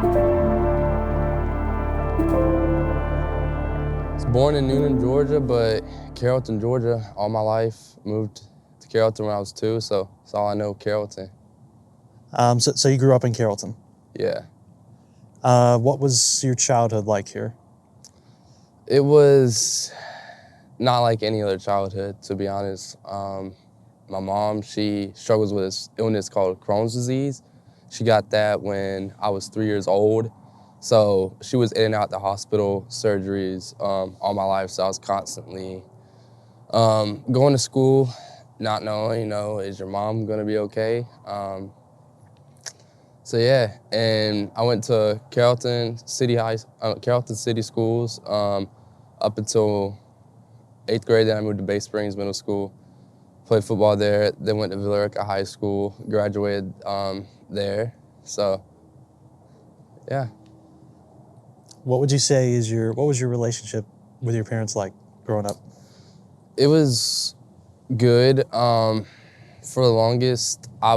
I was born in Newnan, Georgia, but Carrollton, Georgia, all my life. Moved to Carrollton when I was 2, so that's all I know, Carrollton. So you grew up in Carrollton. Yeah. What was your childhood like here? It was not like any other childhood, to be honest. My mom, she struggles with this illness called Crohn's disease. She got that when I was 3 years old. So she was in and out the hospital, surgeries, all my life. So I was constantly going to school, not knowing, is your mom gonna be okay? So yeah, and I went to Carrollton City Schools up until 8th grade. Then I moved to Bay Springs Middle School, played football there. Then went to Villarica High School, graduated there. So yeah. What would you say what was your relationship with your parents like growing up? It was good. For the longest, I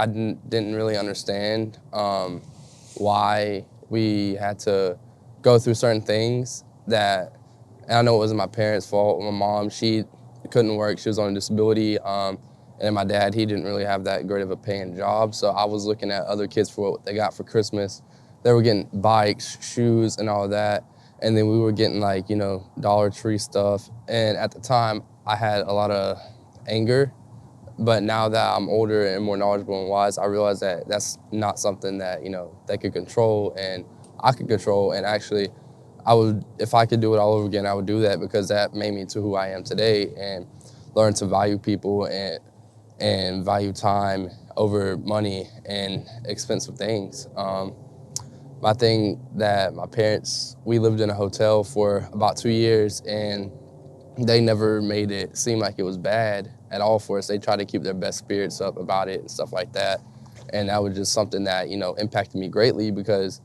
didn't really understand why we had to go through certain things and I know it wasn't my parents' fault. My mom, she couldn't work. She was on a disability. And my dad, he didn't really have that great of a paying job. So I was looking at other kids for what they got for Christmas. They were getting bikes, shoes, and all that. And then we were getting Dollar Tree stuff. And at the time, I had a lot of anger. But now that I'm older and more knowledgeable and wise, I realize that that's not something that, they could control and I could control. And actually, if I could do it all over again, I would do that because that made me to who I am today and learn to value people and value time over money and expensive things. My thing that my parents, we lived in a hotel for about 2 years and they never made it seem like it was bad at all for us. They tried to keep their best spirits up about it and stuff like that. And that was just something that, impacted me greatly because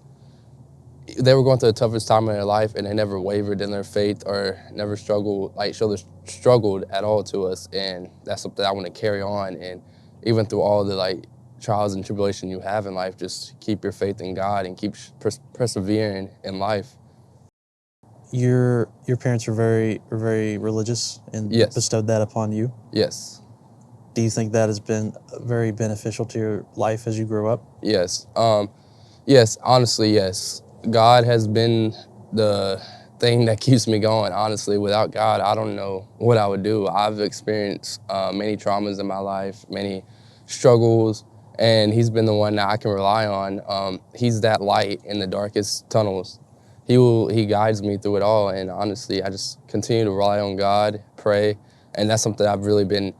they were going through the toughest time in their life and they never wavered in their faith or never struggled at all to us. And that's something I want to carry on. And even through all the trials and tribulation you have in life, just keep your faith in God and keep persevering in life. Your parents were very religious and Yes. bestowed that upon you? Yes. Do you think that has been very beneficial to your life as you grew up? Yes. Yes, honestly, yes. God has been the thing that keeps me going. Honestly, without God, I don't know what I would do. I've experienced many traumas in my life, many struggles, and he's been the one that I can rely on. He's that light in the darkest tunnels. He guides me through it all, and honestly, I just continue to rely on God, pray, and that's something I've really been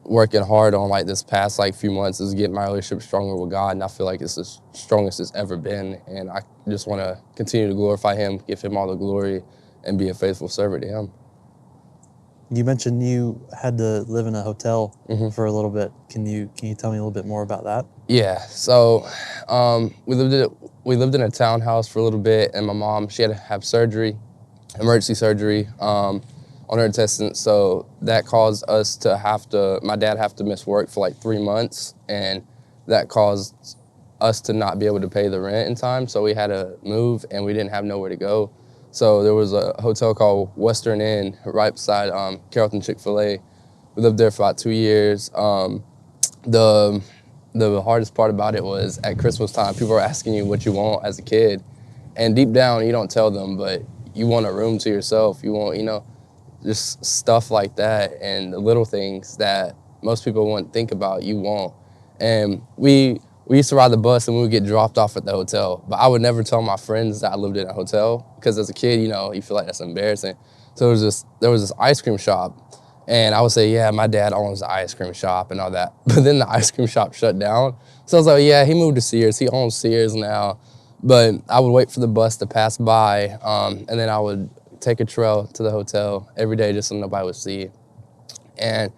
working hard on this past few months is getting my relationship stronger with God, and I feel like it's the strongest it's ever been, and I just want to continue to glorify him, give him all the glory, and be a faithful servant to him. You mentioned you had to live in a hotel for a little bit. Can you tell me a little bit more about that? Yeah, so we lived in a townhouse for a little bit, and my mom, she had to have surgery, emergency surgery, on her intestines, so that caused my dad have to miss work for 3 months, and that caused us to not be able to pay the rent in time, so we had to move, and we didn't have nowhere to go. So there was a hotel called Western Inn right beside Carrollton Chick-fil-A. We lived there for about 2 years. The hardest part about it was at Christmas time, people were asking you what you want as a kid, and deep down, you don't tell them, but you want a room to yourself. You want, just stuff like that and the little things that most people wouldn't think about, you want. And we used to ride the bus and we would get dropped off at the hotel, but I would never tell my friends that I lived in a hotel because as a kid, you feel like that's embarrassing. So there was this ice cream shop, and I would say, yeah, my dad owns the ice cream shop and all that. But then the ice cream shop shut down. So I was like, yeah, he moved to Sears. He owns Sears now. But I would wait for the bus to pass by, and then I would take a trail to the hotel every day just so nobody would see. And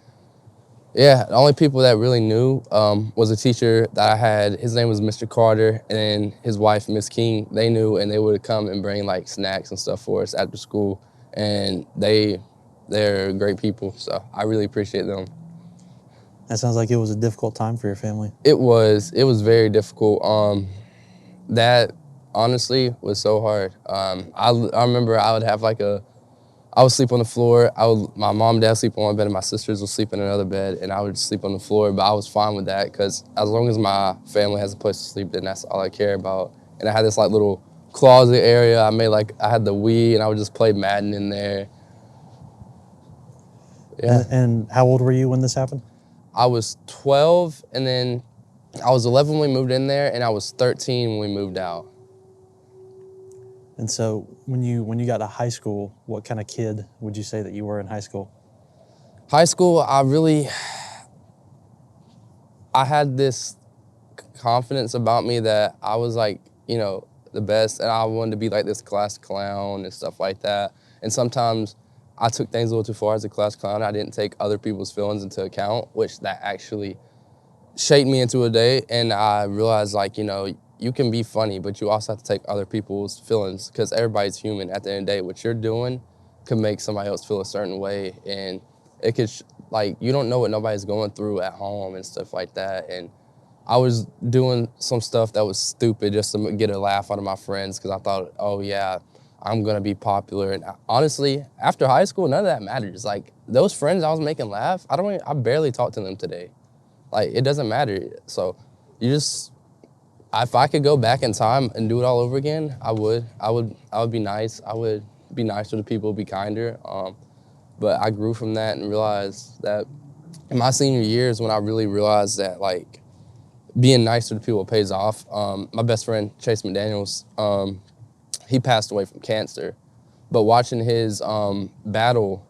yeah, the only people that really knew was a teacher that I had. His name was Mr. Carter, and his wife, Miss King. They knew, and they would come and bring snacks and stuff for us after school. And they're great people, so I really appreciate them. That sounds like it was a difficult time for your family. It was very difficult. That honestly was so hard. I remember I would have I would sleep on the floor. My mom and dad sleep on one bed, and my sisters would sleep in another bed, and I would sleep on the floor. But I was fine with that because as long as my family has a place to sleep, then that's all I care about. And I had this like little closet area. I had the Wii, and I would just play Madden in there. Yeah. And how old were you when this happened? I was 12, and then I was 11 when we moved in there, and I was 13 when we moved out. And so when you got to high school, what kind of kid would you say that you were in high school? High school, I had this confidence about me that I was like, the best, and I wanted to be like this class clown and stuff like that. And sometimes I took things a little too far as a class clown. I didn't take other people's feelings into account, which that actually shaped me into a day. And I realized you can be funny, but you also have to take other people's feelings because everybody's human. At the end of the day, what you're doing could make somebody else feel a certain way, and it could you don't know what nobody's going through at home and stuff like that. And I was doing some stuff that was stupid just to get a laugh out of my friends because I thought, oh yeah, I'm gonna be popular. And honestly, after high school, none of that matters. Like those friends I was making laugh, I barely talk to them today. Like it doesn't matter. So if I could go back in time and do it all over again, I would. I would be nice. I would be nicer to people, be kinder. But I grew from that and realized that in my senior years when I really realized that being nicer to people pays off. My best friend, Chase McDaniels, he passed away from cancer. But watching his battle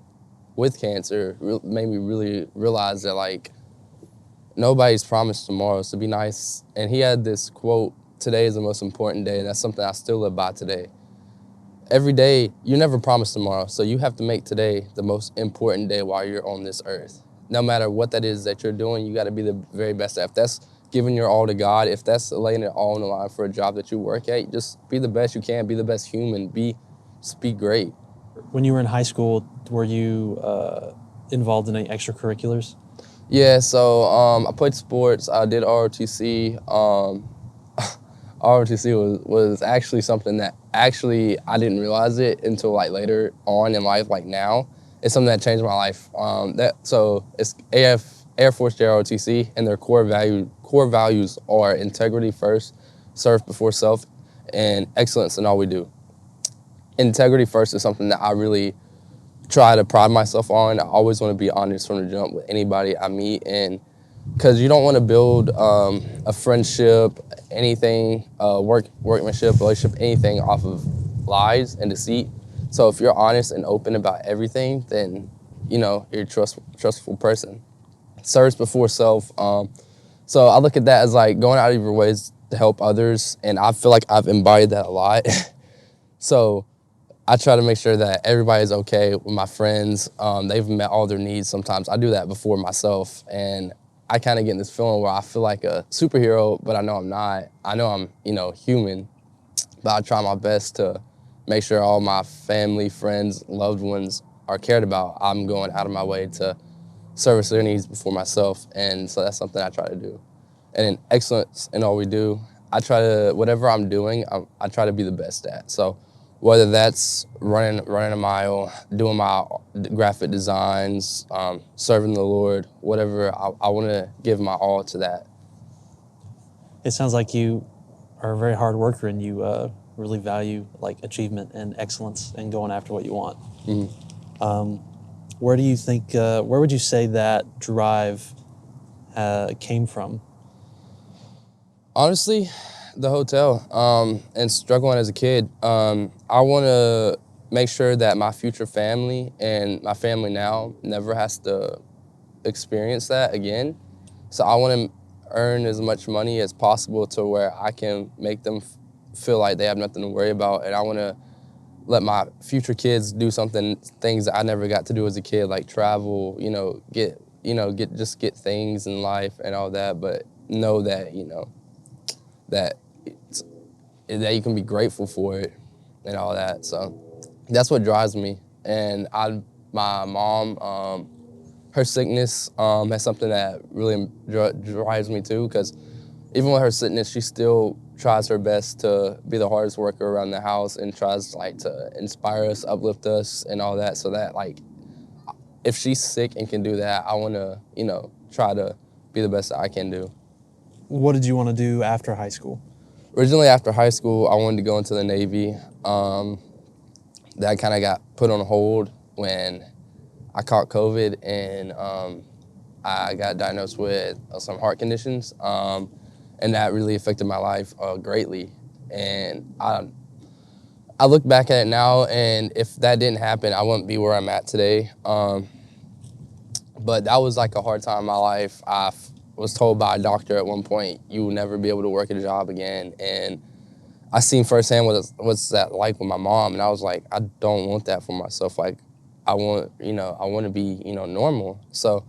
with cancer made me really realize that nobody's promised tomorrow, so be nice. And he had this quote, today is the most important day, and that's something I still live by today. Every day, you're never promised tomorrow, so you have to make today the most important day while you're on this earth. No matter what that is that you're doing, you gotta be the very best at. If that's giving your all to God, if that's laying it all on the line for a job that you work at, just be the best you can, be the best human, just be great. When you were in high school, were you involved in any extracurriculars? Yeah, so I played sports. I did ROTC. ROTC was actually something that I didn't realize it until later on in life. Like now, it's something that changed my life. So it's Air Force ROTC, and their core values are integrity first, serve before self, and excellence in all we do. Integrity first is something that I really try to pride myself on. I always want to be honest from the jump with anybody I meet, and because you don't want to build a friendship, anything, workmanship, relationship, anything off of lies and deceit. So if you're honest and open about everything, then you're a trustful person. Serves before self. So I look at that as going out of your ways to help others, and I feel like I've embodied that a lot. So I try to make sure that everybody's okay with my friends. They've met all their needs. Sometimes I do that before myself, and I kind of get in this feeling where I feel like a superhero, but I know I'm not. I know I'm, human, but I try my best to make sure all my family, friends, loved ones are cared about. I'm going out of my way to service their needs before myself, and so that's something I try to do. And in excellence in all we do, whatever I'm doing, I try to be the best at. So whether that's running a mile, doing my graphic designs, serving the Lord, whatever, I want to give my all to that. It sounds like you are a very hard worker, and you really value achievement and excellence and going after what you want. Mm-hmm. Where do you think? Where would you say that drive came from? Honestly, the hotel and struggling as a kid. I want to make sure that my future family and my family now never has to experience that again. So I want to earn as much money as possible to where I can make them feel like they have nothing to worry about, and I want to let my future kids do things that I never got to do as a kid, like travel, get things in life and all that, but know that, that that you can be grateful for it and all that. So that's what drives me. And my mom, her sickness is something that really drives me too, because even with her sickness, she still tries her best to be the hardest worker around the house and tries like to inspire us, uplift us, and all that. So that like, if she's sick and can do that, I want to, try to be the best that I can do. What did you want to do after high school? Originally, after high school, I wanted to go into the Navy. That kind of got put on hold when I caught COVID and I got diagnosed with some heart conditions, and that really affected my life greatly. And I look back at it now, and if that didn't happen, I wouldn't be where I'm at today. But that was like a hard time in my life. I was told by a doctor at one point, you will never be able to work a job again. And I seen firsthand what's that like with my mom, and I was like, I don't want that for myself. Like, I want to be, normal. So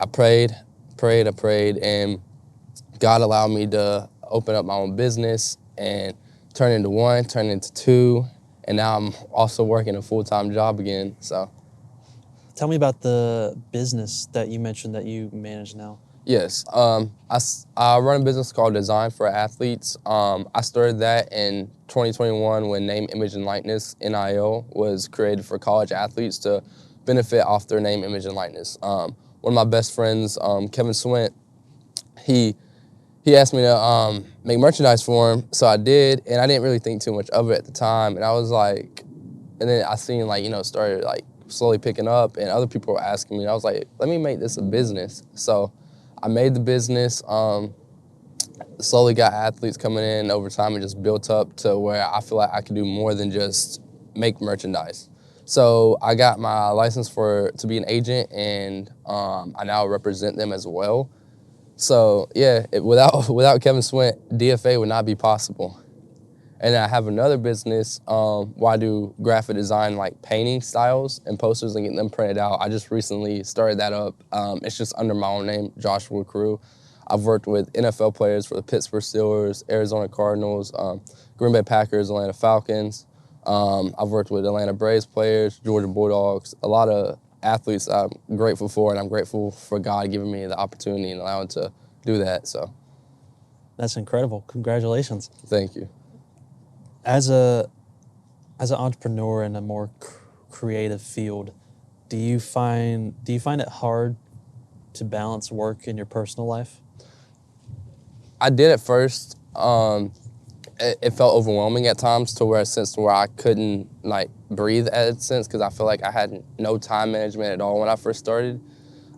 I prayed, and God allowed me to open up my own business and turn into one, turn into two, and now I'm also working a full-time job again. So, Tell me about the business that you mentioned that you manage now. yes, I run a business called Design for Athletes. I started that in 2021 when Name, Image, and Likeness, NIL, was created for college athletes to benefit off their name, image, and likeness. One of my best friends, Kevin Swint, he asked me to make merchandise for him, so I did, and I didn't really think too much of it at the time, and I was like, and then I seen like, started like slowly picking up, and other people were asking me, and I was like, let me make this a business. So I made the business, slowly got athletes coming in over time and just built up to where I feel like I could do more than just make merchandise. So I got my license to be an agent, and I now represent them as well. So yeah, without Kevin Swint, DFA would not be possible. And then I have another business where I do graphic design, like painting styles and posters and getting them printed out. I just recently started that up. It's just under my own name, Joshua Crew. I've worked with NFL players for the Pittsburgh Steelers, Arizona Cardinals, Green Bay Packers, Atlanta Falcons. I've worked with Atlanta Braves players, Georgia Bulldogs, a lot of athletes I'm grateful for, and I'm grateful for God giving me the opportunity and allowing to do that. So That's incredible. Congratulations. thank you. As an entrepreneur in a more creative field, do you find it hard to balance work and your personal life? I did at first. It felt overwhelming at times to where I couldn't like breathe at a sense because I feel like I had no time management at all when I first started.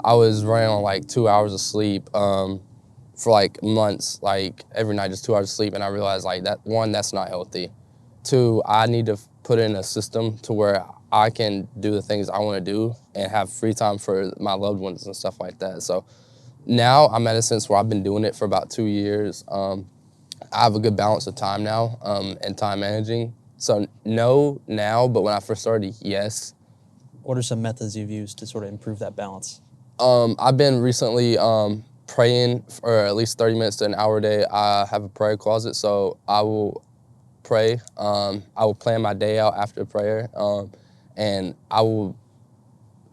I was running on like 2 hours of sleep for like months, like every night just 2 hours of sleep, and I realized like that's not healthy. Two, I need to put in a system to where I can do the things I want to do and have free time for my loved ones and stuff like that. So now I'm at a sense where I've been doing it for about 2 years. I have a good balance of time now and time managing. So no now, but when I first started, yes. What are some methods you've used to sort of improve that balance? I've been recently praying for at least 30 minutes to an hour a day. I have a prayer closet, so I will pray. I will plan my day out after prayer, and I will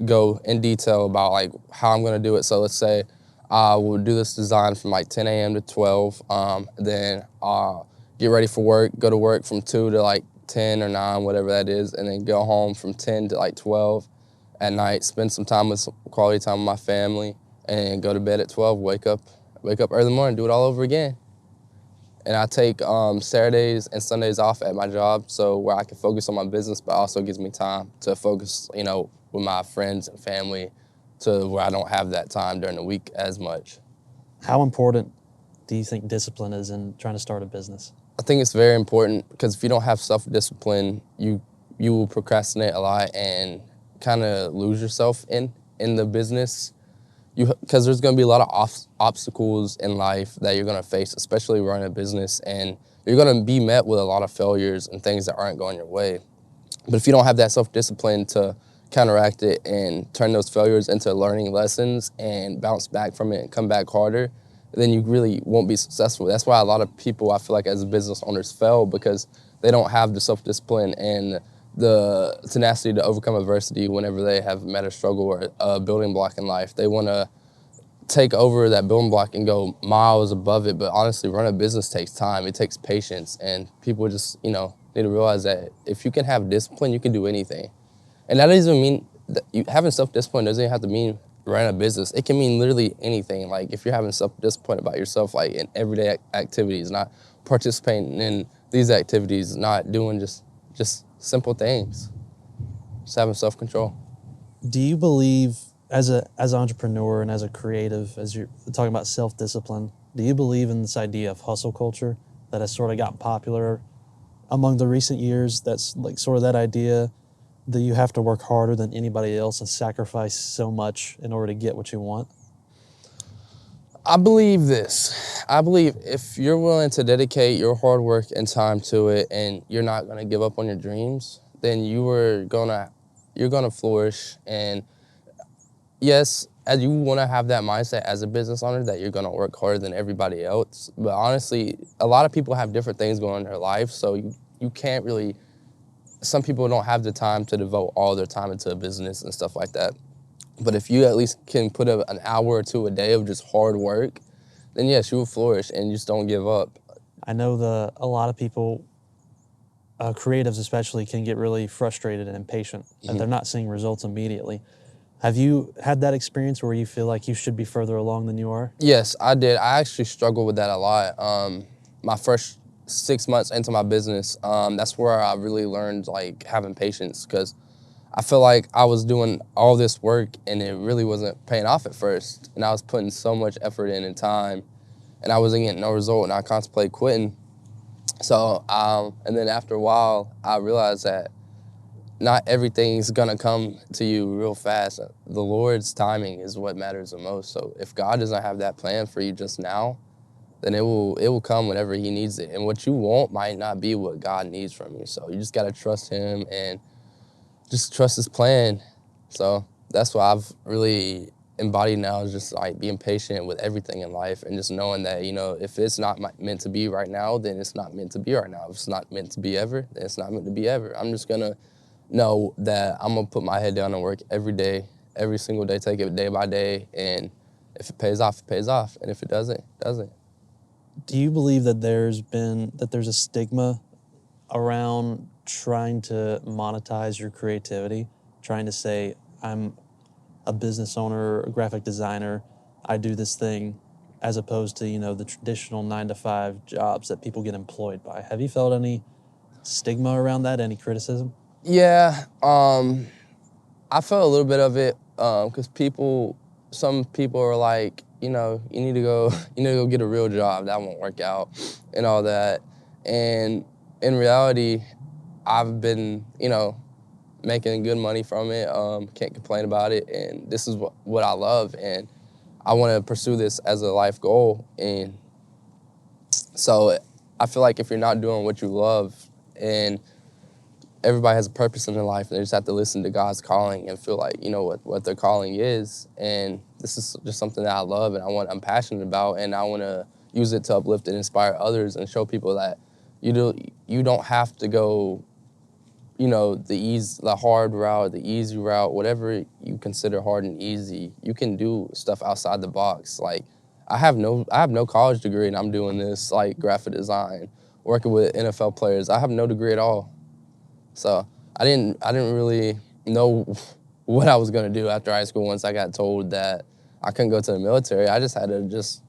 go in detail about like how I'm going to do it. So let's say I will do this design from like 10 a.m. to 12. Then I'll get ready for work, go to work from 2 to like 10 or 9, whatever that is, and then go home from 10 to like 12 at night, spend some time with quality time with my family, and go to bed at 12, wake up early in the morning, do it all over again. And I take Saturdays and Sundays off at my job, so where I can focus on my business, but also gives me time to focus, with my friends and family, to where I don't have that time during the week as much. How important do you think discipline is in trying to start a business? I think it's very important because if you don't have self-discipline, you will procrastinate a lot and kind of lose yourself in the business. Because there's going to be a lot of obstacles in life that you're going to face, especially running a business, and you're going to be met with a lot of failures and things that aren't going your way. But if you don't have that self-discipline to counteract it and turn those failures into learning lessons and bounce back from it and come back harder, then you really won't be successful. That's why a lot of people, I feel like, as business owners fail, because they don't have the self-discipline and the tenacity to overcome adversity whenever they have met a struggle or a building block in life. They want to take over that building block and go miles above it. But honestly, run a business takes time. It takes patience, and people just, you know, need to realize that if you can have discipline, you can do anything. And that doesn't mean that having self-discipline doesn't have to mean run a business. It can mean literally anything. Like if you're having self-discipline about yourself, like in everyday activities, not participating in these activities, not doing just simple things, just having self-control. Do you believe, as an entrepreneur and as a creative, as you're talking about self-discipline, do you believe in this idea of hustle culture that has sort of gotten popular among the recent years? That's like sort of that idea that you have to work harder than anybody else and sacrifice so much in order to get what you want? I believe this. I believe if you're willing to dedicate your hard work and time to it, and you're not gonna give up on your dreams, then you're gonna flourish. And yes, as you wanna have that mindset as a business owner that you're gonna work harder than everybody else. But honestly, a lot of people have different things going on in their life, so you can't really. Some people don't have the time to devote all their time into a business and stuff like that. But if you at least can put an hour or two a day of just hard work, then yes, you will flourish and you just don't give up. I know a lot of people, creatives especially, can get really frustrated and impatient that they're not seeing results immediately. Have you had that experience where you feel like you should be further along than you are? Yes, I did. I actually struggled with that a lot. My first 6 months into my business, that's where I really learned like having patience, because I feel like I was doing all this work and it really wasn't paying off at first. And I was putting so much effort in and time, and I wasn't getting no result, and I contemplated quitting. So, and then after a while, I realized that not everything's gonna come to you real fast. The Lord's timing is what matters the most. So if God doesn't have that plan for you just now, then it will come whenever He needs it. And what you want might not be what God needs from you. So you just gotta trust Him and just trust His plan. So that's what I've really embodied now, is just like being patient with everything in life, and just knowing that, you know, if it's not meant to be right now, then it's not meant to be right now. If it's not meant to be ever, then it's not meant to be ever. I'm just gonna know that I'm gonna put my head down and work every day, every single day, take it day by day, and if it pays off, it pays off, and if it doesn't, it doesn't. Do you believe that there's a stigma around trying to monetize your creativity, trying to say, I'm a business owner, a graphic designer, I do this thing, as opposed to, the traditional 9 to 5 jobs that people get employed by? Have you felt any stigma around that, any criticism? Yeah, I felt a little bit of it, because some people are like, you need to go, you need to go get a real job. That won't work out, and all that. And in reality, I've been, making good money from it. Can't complain about it, and this is what I love, and I want to pursue this as a life goal. And so I feel like if you're not doing what you love, and everybody has a purpose in their life, and they just have to listen to God's calling and feel like, what their calling is. And this is just something that I love and I'm passionate about, and I want to use it to uplift and inspire others and show people that you don't have to go, the hard route, the easy route, whatever you consider hard and easy. You can do stuff outside the box. Like I have no college degree, and I'm doing this like graphic design, working with NFL players. I have no degree at all. So I didn't really know what I was gonna do after high school. Once I got told that I couldn't go to the military, I just had to just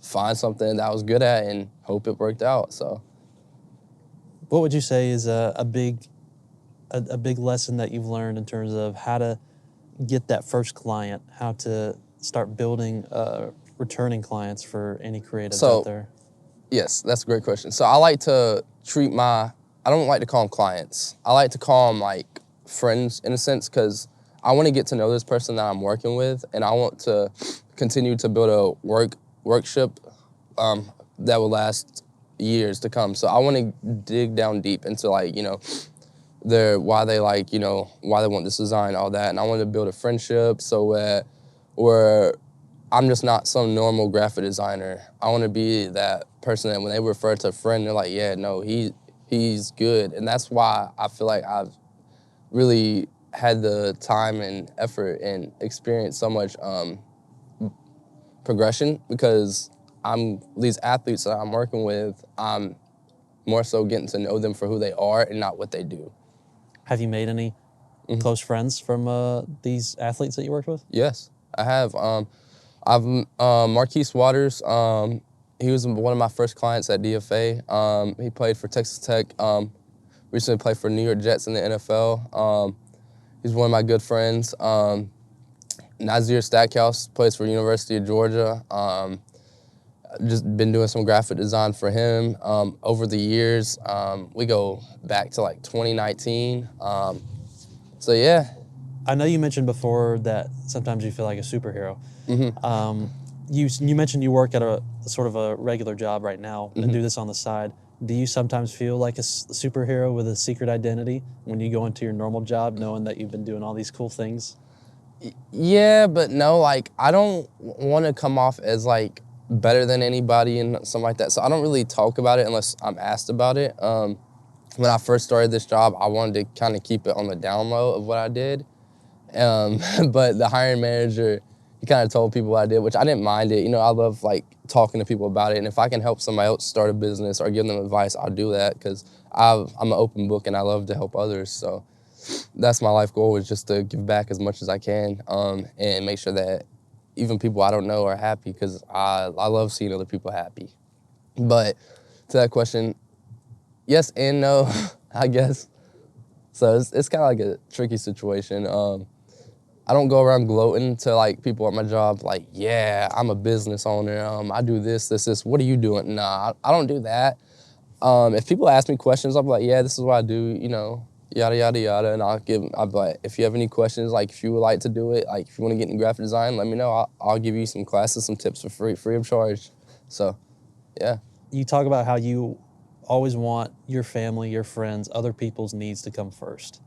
find something that I was good at and hope it worked out. So What would you say is a big lesson that you've learned in terms of how to get that first client, how to start building returning clients for any creatives out there? Yes, that's a great question. So I like to I don't like to call them clients. I like to call them like friends in a sense, because I want to get to know this person that I'm working with, and I want to continue to build a workship that will last years to come. So I want to dig down deep into like, why they like, why they want this design, all that. And I want to build a friendship so where I'm just not some normal graphic designer. I want to be that person that when they refer to a friend, they're like, yeah, no, he's good. And that's why I feel like I've really had the time and effort and experienced so much progression because these athletes that I'm working with, I'm more so getting to know them for who they are and not what they do. Have you made any close friends from these athletes that you worked with? Yes, I have. I've Marquise Waters. He was one of my first clients at DFA. He played for Texas Tech. Recently played for New York Jets in the NFL. He's one of my good friends. Nazir Stackhouse plays for University of Georgia. Just been doing some graphic design for him over the years. We go back to like 2019. So yeah. I know you mentioned before that sometimes you feel like a superhero. You mentioned you work at a sort of a regular job right now and do this on the side. Do you sometimes feel like a superhero with a secret identity when you go into your normal job knowing that you've been doing all these cool things? Yeah, but no, like I don't want to come off as like better than anybody and something like that. So I don't really talk about it unless I'm asked about it. When I first started this job, I wanted to kind of keep it on the down low of what I did. But the hiring manager, he kind of told people what I did, which I didn't mind it. You know, I love like talking to people about it. And if I can help somebody else start a business or give them advice, I'll do that because I'm an open book and I love to help others. So that's my life goal, is just to give back as much as I can and make sure that even people I don't know are happy because I love seeing other people happy. But to that question, yes and no, I guess. So it's kind of like a tricky situation. I don't go around gloating to like people at my job like, yeah, I'm a business owner. I do this. What are you doing? Nah, I don't do that. If people ask me questions, I'm like, yeah, this is what I do, you know, yada, yada, yada. And I'll be like, if you have any questions, like if you would like to do it, like if you want to get into graphic design, let me know. I'll give you some classes, some tips for free of charge. So, yeah. You talk about how you always want your family, your friends, other people's needs to come first.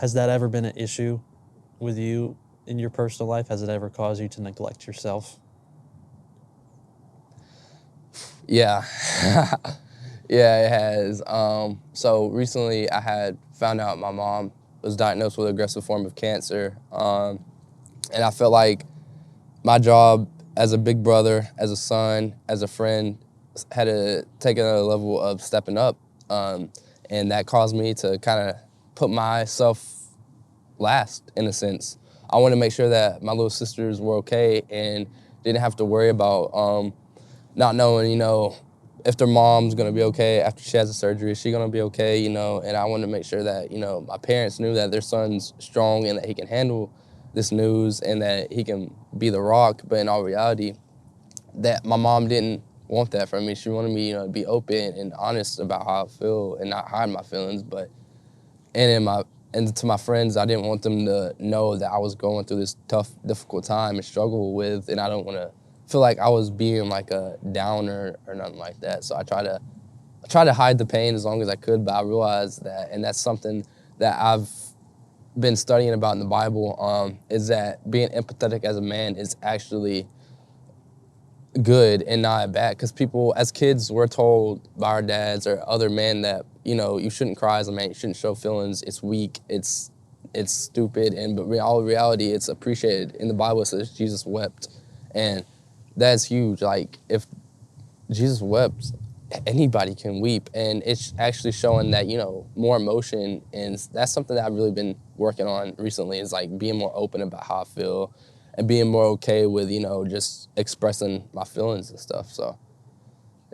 Has that ever been an issue with you in your personal life? Has it ever caused you to neglect yourself? Yeah. Yeah, it has. So recently I had found out my mom was diagnosed with an aggressive form of cancer. And I felt like my job as a big brother, as a son, as a friend, had to take another level of stepping up. And that caused me to kind of put myself last, in a sense. I wanted to make sure that my little sisters were okay and didn't have to worry about not knowing, you know, if their mom's gonna be okay after she has the surgery. Is she gonna be okay, you know? And I wanted to make sure that, you know, my parents knew that their son's strong and that he can handle this news and that he can be the rock. But in all reality, that my mom didn't want that from me. She wanted me, you know, to be open and honest about how I feel and not hide my feelings. And to my friends, I didn't want them to know that I was going through this tough, difficult time and struggle with, and I don't want to feel like I was being like a downer or nothing like that. So I try to hide the pain as long as I could, but I realized that, and that's something that I've been studying about in the Bible, is that being empathetic as a man is actually good and not bad, because people, as kids, we're told by our dads or other men that, you know, you shouldn't cry as a man, you shouldn't show feelings, it's weak, it's stupid, but in all reality, it's appreciated. In the Bible, it says Jesus wept, and that's huge. Like, if Jesus wept, anybody can weep, and it's actually showing that, you know, more emotion, and that's something that I've really been working on recently, is like being more open about how I feel and being more okay with, you know, just expressing my feelings and stuff. So,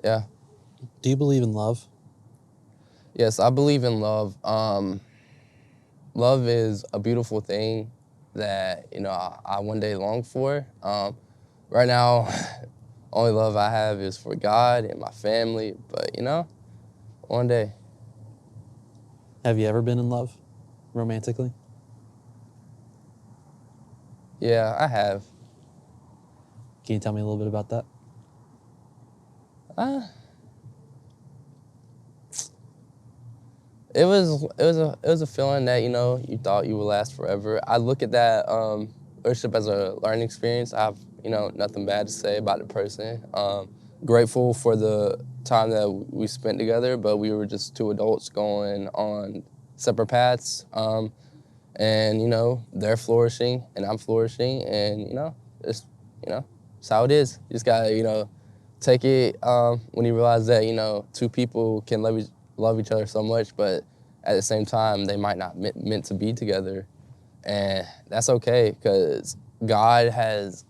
yeah. Do you believe in love? Yes, I believe in love. Love is a beautiful thing that, you know, I one day long for. Right now, only love I have is for God and my family, but, you know, one day. Have you ever been in love romantically? Yeah, I have. Can you tell me a little bit about that? It was a feeling that, you know, you thought you would last forever. I look at that relationship as a learning experience. I have, you know, nothing bad to say about the person. Grateful for the time that we spent together, but we were just two adults going on separate paths. And, you know, they're flourishing and I'm flourishing, and, you know, it's, you know, it's how it is. You just gotta, take it when you realize that, two people can love each other so much, but at the same time, they might not meant to be together. And that's okay, because God has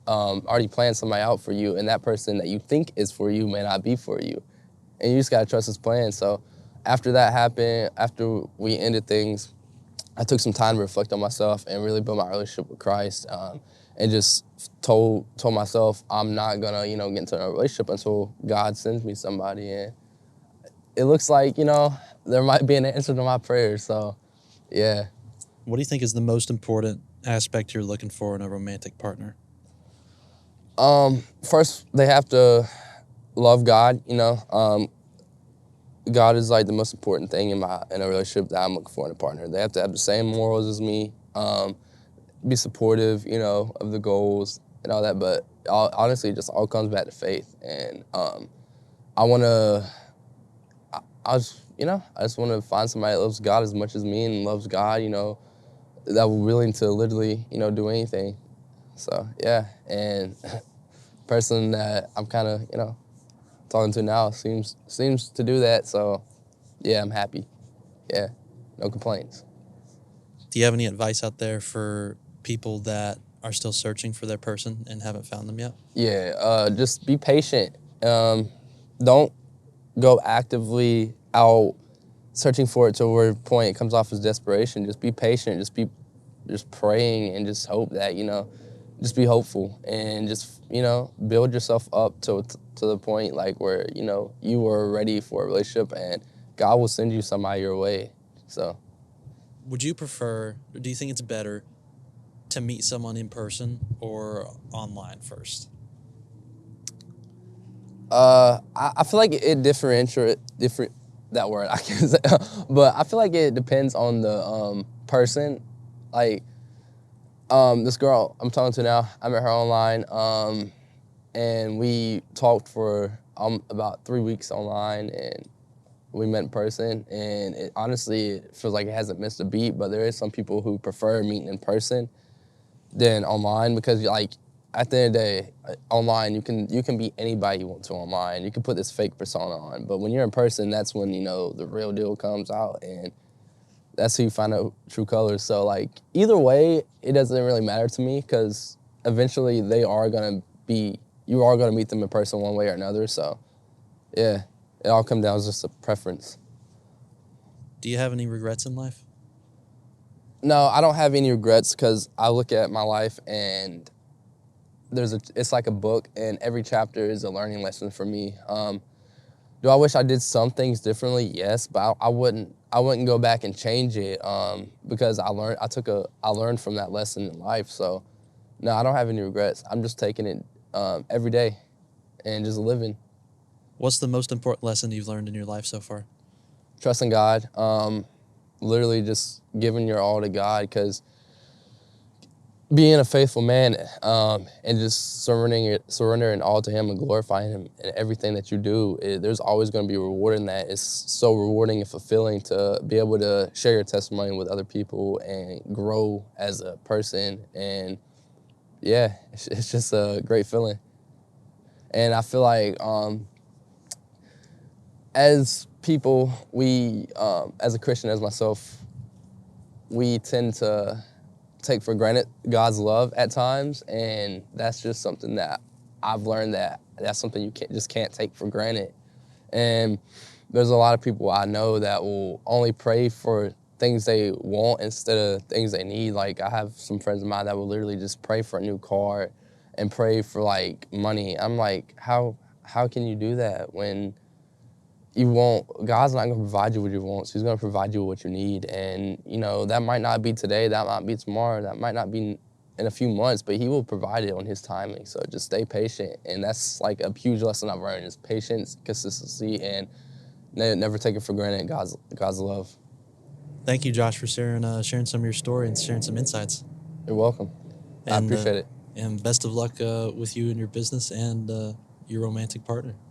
already planned somebody out for you, and that person that you think is for you may not be for you. And you just gotta trust his plan. So after that happened, after we ended things, I took some time to reflect on myself and really build my relationship with Christ, and just told myself I'm not gonna, get into a relationship until God sends me somebody. And it looks like, there might be an answer to my prayers. So, yeah. What do you think is the most important aspect you're looking for in a romantic partner? First, they have to love God. God is like the most important thing in a relationship that I'm looking for in a partner. They have to have the same morals as me, be supportive, of the goals and all that. But honestly, it just all comes back to faith. And I want to, I just want to find somebody that loves God as much as me and loves God, that will willing to literally, do anything. So yeah, and person that I'm kind of, talking to now seems to do that. So yeah, I'm happy. Yeah, no complaints. Do you have any advice out there for people that are still searching for their person and haven't found them yet? Yeah, just be patient. Don't go actively out searching for it to where point it comes off as desperation. Just be patient. Just praying and just hope that, just be hopeful and just, build yourself up to the point like where, you are ready for a relationship and God will send you somebody your way. So. Would you prefer, or do you think it's better to meet someone in person or online first? I feel like it different that word I can say, but I feel like it depends on the person. Like this girl I'm talking to now, I met her online, and we talked for about 3 weeks online, and we met in person. And it honestly feels like it hasn't missed a beat. But there is some people who prefer meeting in person than online, because like at the end of the day, online you can be anybody you want to online. You can put this fake persona on, but when you're in person, that's when the real deal comes out, and that's who you find out true colors. So like either way, it doesn't really matter to me, because eventually you are gonna meet them in person one way or another. So yeah, it all comes down to just a preference. Do you have any regrets in life? No, I don't have any regrets, because I look at my life and it's like a book, and every chapter is a learning lesson for me. Do I wish I did some things differently? Yes, but I wouldn't go back and change it, because I learned from that lesson in life. So no, I don't have any regrets. I'm just taking it every day and just living. What's the most important lesson you've learned in your life so far? Trusting God, literally just giving your all to God, because being a faithful man, and just surrendering all to Him and glorifying Him in everything that you do, there's always going to be a reward in that. It's so rewarding and fulfilling to be able to share your testimony with other people and grow as a person. And yeah, it's just a great feeling. And I feel like as people, as a Christian, as myself, we tend to take for granted God's love at times, and that's just something that I've learned that's something you can't take for granted. And there's a lot of people I know that will only pray for things they want instead of things they need. Like I have some friends of mine that will literally just pray for a new car and pray for like money. I'm like, how can you do that when God's not going to provide you what you want. So He's going to provide you what you need. And, that might not be today, that might be tomorrow, that might not be in a few months, but He will provide it on His timing. So just stay patient. And that's like a huge lesson I've learned, is patience, consistency, and never take it for granted, God's love. Thank you, Josh, for sharing some of your story and sharing some insights. You're welcome. I appreciate it. And best of luck with you and your business and your romantic partner.